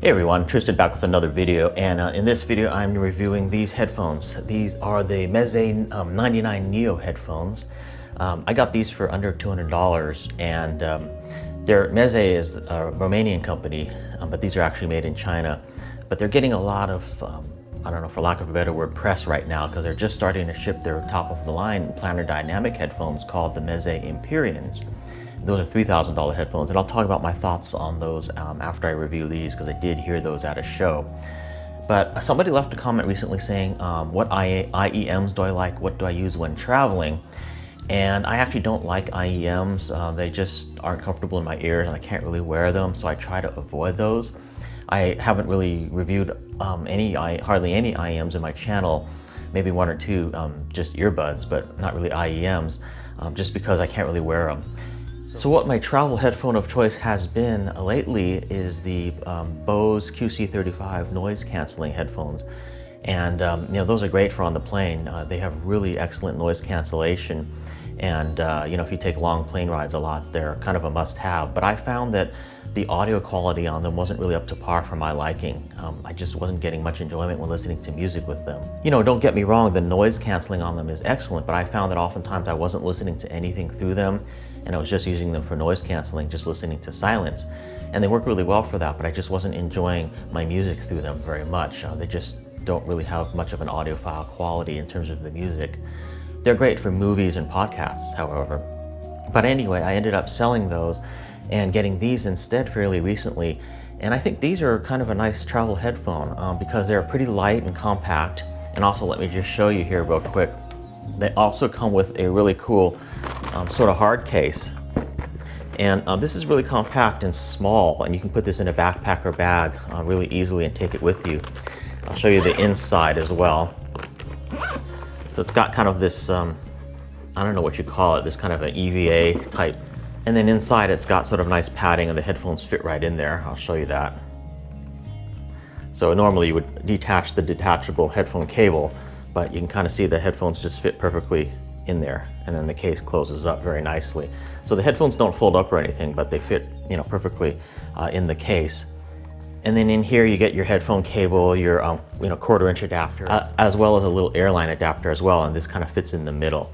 Hey everyone, Tristan back with another video, and in this video I'm reviewing these headphones. These are the Meze 99 Neo headphones. I got these for under $200, and Meze is a Romanian company, but these are actually made in China. But they're getting a lot of, I don't know, for lack of a better word, press right now, because they're just starting to ship their top of the line planar dynamic headphones called the Meze Empyreans. Those are $3,000 headphones, and I'll talk about my thoughts on those after I review these, because I did hear those at a show. But somebody left a comment recently saying, what IEMs do I like? What do I use when traveling? And I actually don't like IEMs. They just aren't comfortable in my ears, and I can't really wear them, so I try to avoid those. I haven't really reviewed hardly any IEMs in my channel, maybe one or two just earbuds, but not really IEMs, just because I can't really wear them. So what my travel headphone of choice has been lately is the Bose QC35 noise canceling headphones. And those are great for on the plane. They have really excellent noise cancellation. And if you take long plane rides a lot, they're kind of a must-have. But I found that the audio quality on them wasn't really up to par for my liking. I just wasn't getting much enjoyment when listening to music with them. Don't get me wrong, the noise canceling on them is excellent, but I found that oftentimes I wasn't listening to anything through them, and I was just using them for noise canceling, just listening to silence. And they work really well for that, but I just wasn't enjoying my music through them very much. They just don't really have much of an audiophile quality in terms of the music. They're great for movies and podcasts, however. But anyway, I ended up selling those and getting these instead fairly recently. And I think these are kind of a nice travel headphone because they're pretty light and compact. And also, let me just show you here real quick. They also come with a really cool sort of hard case. And this is really compact and small, and you can put this in a backpack or bag really easily and take it with you. I'll show you the inside as well. So it's got kind of this, I don't know what you call it, this kind of an EVA type. And then inside it's got sort of nice padding, and the headphones fit right in there. I'll show you that. So normally you would detach the detachable headphone cable, but you can kind of see the headphones just fit perfectly in there, and then the case closes up very nicely. So the headphones don't fold up or anything, but they fit perfectly in the case. And then in here you get your headphone cable, your 1/4-inch adapter, as well as a little airline adapter as well, and this kind of fits in the middle.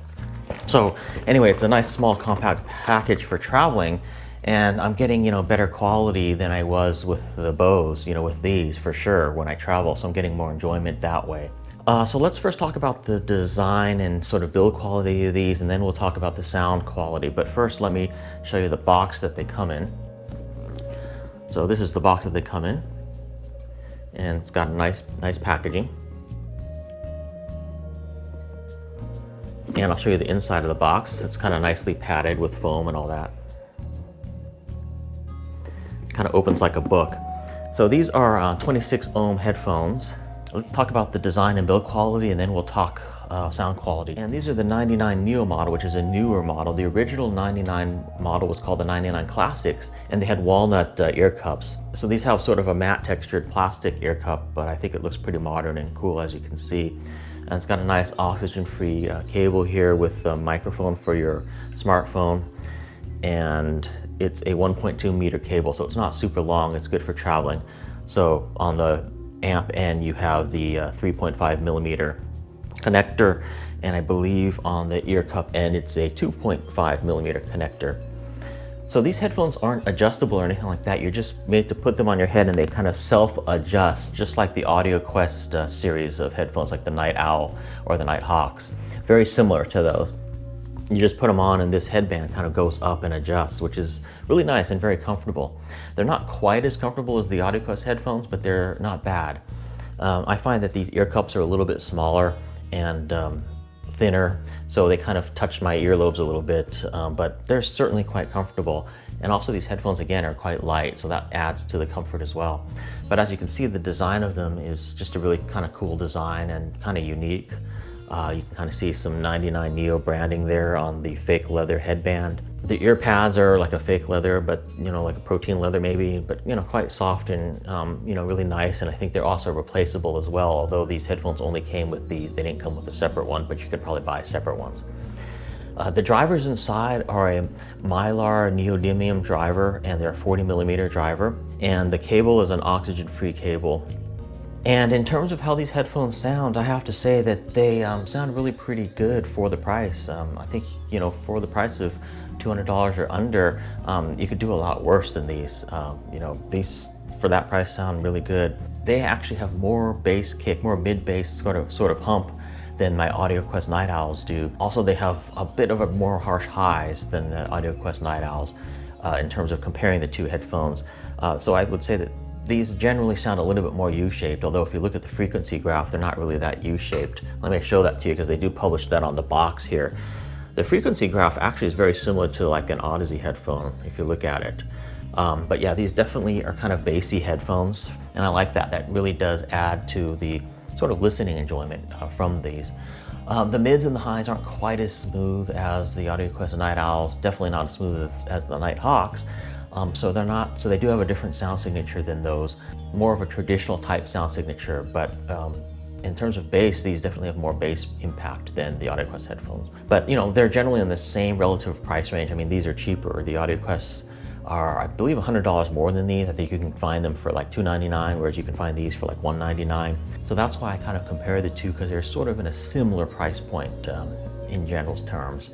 So anyway, it's a nice small compact package for traveling, and I'm getting better quality than I was with the Bose, with these for sure when I travel, so I'm getting more enjoyment that way. So let's first talk about the design and sort of build quality of these, and then we'll talk about the sound quality. But first, let me show you the box that they come in. So this is the box that they come in, and it's got a nice packaging. And I'll show you the inside of the box. It's kind of nicely padded with foam and all that. It kind of opens like a book. So these are 26 ohm headphones. Let's talk about the design and build quality, and then we'll talk sound quality. And these are the 99 Neo model, which is a newer model. The original 99 model was called the 99 Classics, and they had walnut ear cups. So these have sort of a matte textured plastic ear cup, but I think it looks pretty modern and cool, as you can see. And it's got a nice oxygen-free cable here with a microphone for your smartphone, and it's a 1.2 meter cable, so it's not super long. It's good for traveling. So on the amp end you have the 3.5 millimeter connector, and I believe on the ear cup end it's a 2.5 millimeter connector. So these headphones aren't adjustable or anything like that. You're just made to put them on your head, and they kind of self-adjust, just like the Audio Quest series of headphones, like the Night Owl or the Night Hawks. Very similar to those. You just put them on, and this headband kind of goes up and adjusts, which is really nice and very comfortable. They're not quite as comfortable as the Audio Quest headphones, but they're not bad. I find that these ear cups are a little bit smaller and thinner, so they kind of touch my earlobes a little bit, but they're certainly quite comfortable. And also these headphones, again, are quite light, so that adds to the comfort as well. But as you can see, the design of them is just a really kind of cool design and kind of unique. You can kind of see some 99 Neo branding there on the fake leather headband. The ear pads are like a fake leather, but like a protein leather maybe, but quite soft and really nice. And I think they're also replaceable as well, although these headphones only came with these. They didn't come with a separate one, but you could probably buy separate ones. The drivers inside are a Mylar neodymium driver, and they're a 40 millimeter driver. and the cable is an oxygen-free cable. And in terms of how these headphones sound, I have to say that they sound really pretty good for the price. I think, you know, for the price of $200 or under, you could do a lot worse than these. You know, these for that price sound really good. They actually have more bass kick, more mid-bass sort of hump than my AudioQuest Night Owls do. Also, they have a bit of a more harsh highs than the AudioQuest Night Owls in terms of comparing the two headphones. So I would say that these generally sound a little bit more U-shaped, although if you look at the frequency graph, they're not really that U-shaped. Let me show that to you because they do publish that on the box here. The frequency graph actually is very similar to like an Odyssey headphone, if you look at it. But yeah, these definitely are kind of bassy headphones, and I like that. That really does add to the sort of listening enjoyment from these. The mids and the highs aren't quite as smooth as the AudioQuest Night Owls, definitely not as smooth as the Nighthawks. So they do have a different sound signature than those, more of a traditional type sound signature, but in terms of bass, these definitely have more bass impact than the AudioQuest headphones. But you know, they're generally in the same relative price range. I mean, these are cheaper. The AudioQuests are, I believe, $100 more than these. I think you can find them for like $299, whereas you can find these for like $199. So that's why I kind of compare the two, because they're sort of in a similar price point in general terms.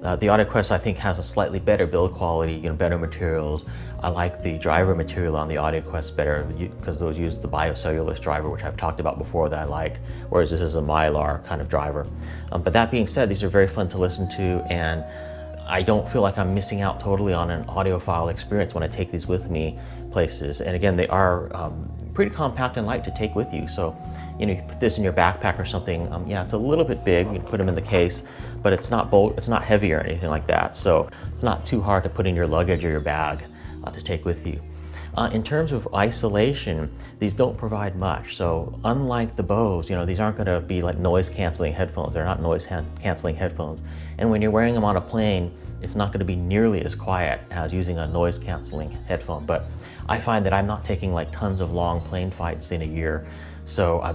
The AudioQuest, I think, has a slightly better build quality, you know, better materials. I like the driver material on the AudioQuest better because those use the biocellulose driver, which I've talked about before, that I like, whereas this is a Mylar kind of driver. But that being said, these are very fun to listen to, and I don't feel like I'm missing out totally on an audiophile experience when I take these with me places. And again, they are pretty compact and light to take with you. So, you know, you put this in your backpack or something. Yeah, it's a little bit big. You can put them in the case, but it's not heavy or anything like that. So it's not too hard to put in your luggage or your bag to take with you. In terms of isolation, these don't provide much. So unlike the Bose, you know, these aren't going to be like noise canceling headphones. They're not noise canceling headphones. And when you're wearing them on a plane, it's not going to be nearly as quiet as using a noise canceling headphone. But I find that I'm not taking like tons of long plane flights in a year. So I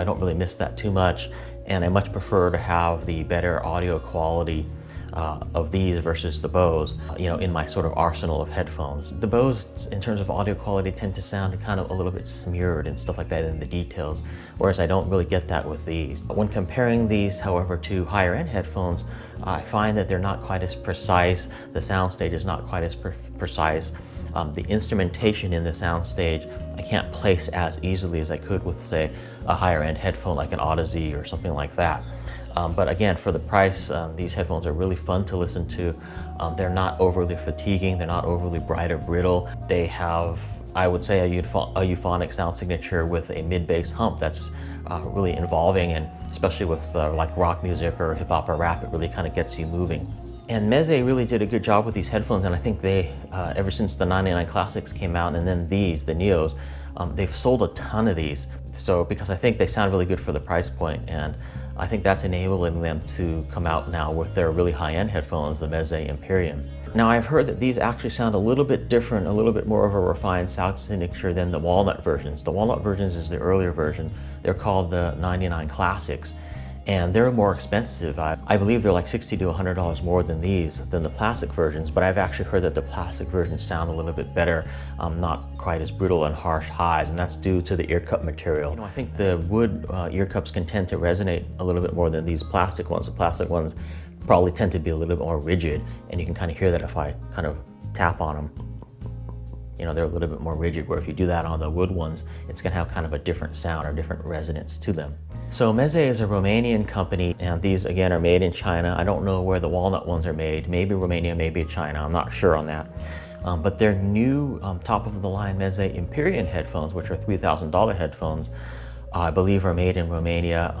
don't really miss that too much. And I much prefer to have the better audio quality of these versus the Bose, you know, in my sort of arsenal of headphones. The Bose, in terms of audio quality, tend to sound kind of a little bit smeared and stuff like that in the details, whereas I don't really get that with these. When comparing these, however, to higher end headphones, I find that they're not quite as precise. The soundstage is not quite as precise. The instrumentation in the soundstage I can't place as easily as I could with, say, a higher end headphone like an Odyssey or something like that. But again, for the price, these headphones are really fun to listen to. They're not overly fatiguing, they're not overly bright or brittle. They have, I would say, a euphonic sound signature with a mid-bass hump that's really involving, and especially with like rock music or hip hop or rap, it really kind of gets you moving. And Meze really did a good job with these headphones, and I think they, ever since the 99 Classics came out, and then these, the Neos, they've sold a ton of these. So, because I think they sound really good for the price point, and I think that's enabling them to come out now with their really high-end headphones, the Meze Empyrean. Now, I've heard that these actually sound a little bit different, a little bit more of a refined sound signature than the Walnut versions. The Walnut versions is the earlier version. They're called the 99 Classics, and they're more expensive. I believe they're like $60 to $100 more than the plastic versions, but I've actually heard that the plastic versions sound a little bit better, not quite as brittle and harsh highs, and that's due to the ear cup material. You know, I think the wood ear cups can tend to resonate a little bit more than these plastic ones. The plastic ones probably tend to be a little bit more rigid, and you can kind of hear that if I kind of tap on them. You know, they're a little bit more rigid, where if you do that on the wood ones, it's gonna have kind of a different sound or different resonance to them. So Meze is a Romanian company, and these again are made in China. I don't know where the walnut ones are made, maybe Romania, maybe China, I'm not sure on that. But their new top of the line Meze Empyrean headphones, which are $3,000 headphones, I believe are made in Romania,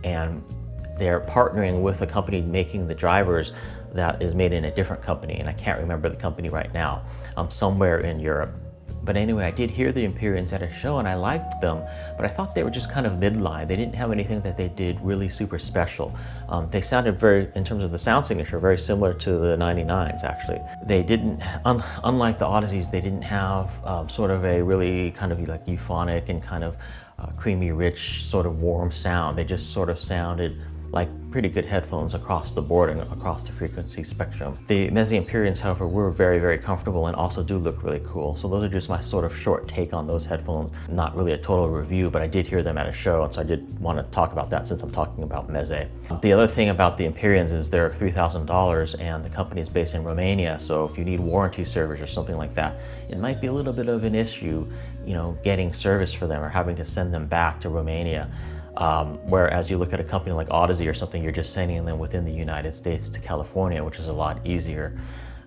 and they're partnering with a company making the drivers that is made in a different company, and I can't remember the company right now, somewhere in Europe. But anyway, I did hear the Empyreans at a show and I liked them, but I thought they were just kind of midline. They didn't have anything that they did really super special. They sounded very, in terms of the sound signature, very similar to the 99s actually. They didn't, unlike the Odysseys, they didn't have sort of a really kind of like euphonic and kind of creamy, rich, sort of warm sound. They just sort of sounded like pretty good headphones across the board and across the frequency spectrum. The Meze Empyreans, however, were very, very comfortable and also do look really cool. So those are just my sort of short take on those headphones. Not really a total review, but I did hear them at a show, and so I did want to talk about that since I'm talking about Meze. The other thing about the Empyreans is they're $3,000 and the company is based in Romania. So if you need warranty service or something like that, it might be a little bit of an issue, you know, getting service for them or having to send them back to Romania. Whereas you look at a company like Odyssey or something, you're just sending them within the United States to California, which is a lot easier.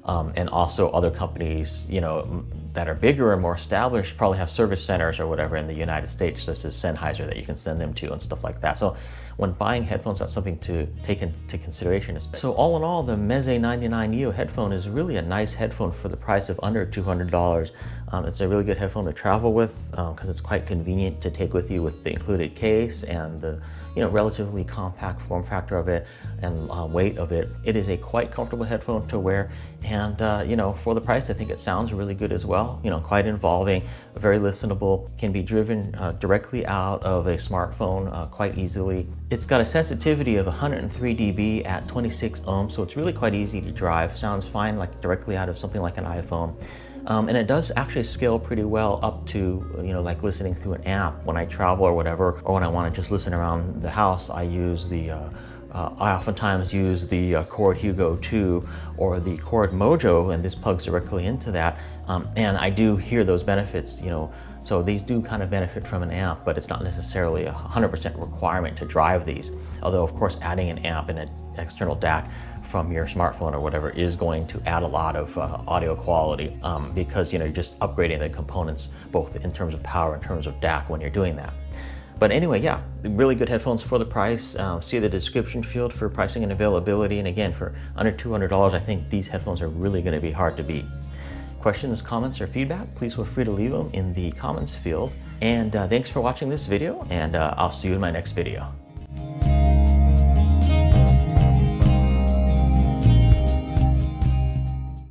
And also other companies, you know, that are bigger and more established probably have service centers or whatever in the United States, such as Sennheiser, that you can send them to and stuff like that. So when buying headphones, that's something to take into consideration. So all in all, the Meze 99 Neo headphone is really a nice headphone for the price of under $200. It's a really good headphone to travel with because it's quite convenient to take with you with the included case and the, you know, relatively compact form factor of it and weight of it. It is a quite comfortable headphone to wear, and you know, for the price, I think it sounds really good as well. You know, quite involving, very listenable, can be driven directly out of a smartphone quite easily. It's got a sensitivity of 103 dB at 26 ohms, so it's really quite easy to drive. Sounds fine, like directly out of something like an iPhone. And it does actually scale pretty well up to, you know, like listening through an app when I travel or whatever, or when I want to just listen around the house. I use the, I oftentimes use the Cord Hugo 2 or the Cord Mojo, and this plugs directly into that. And I do hear those benefits, you know, so these do kind of benefit from an amp, but it's not necessarily a 100% requirement to drive these. Although, of course, adding an amp and an external DAC from your smartphone or whatever is going to add a lot of audio quality because, you know, you're just upgrading the components both in terms of power, in terms of DAC when you're doing that. But anyway, yeah, really good headphones for the price. See the description field for pricing and availability. And again, for under $200, I think these headphones are really going to be hard to beat. Questions, comments, or feedback, please feel free to leave them in the comments field. And thanks for watching this video, and I'll see you in my next video.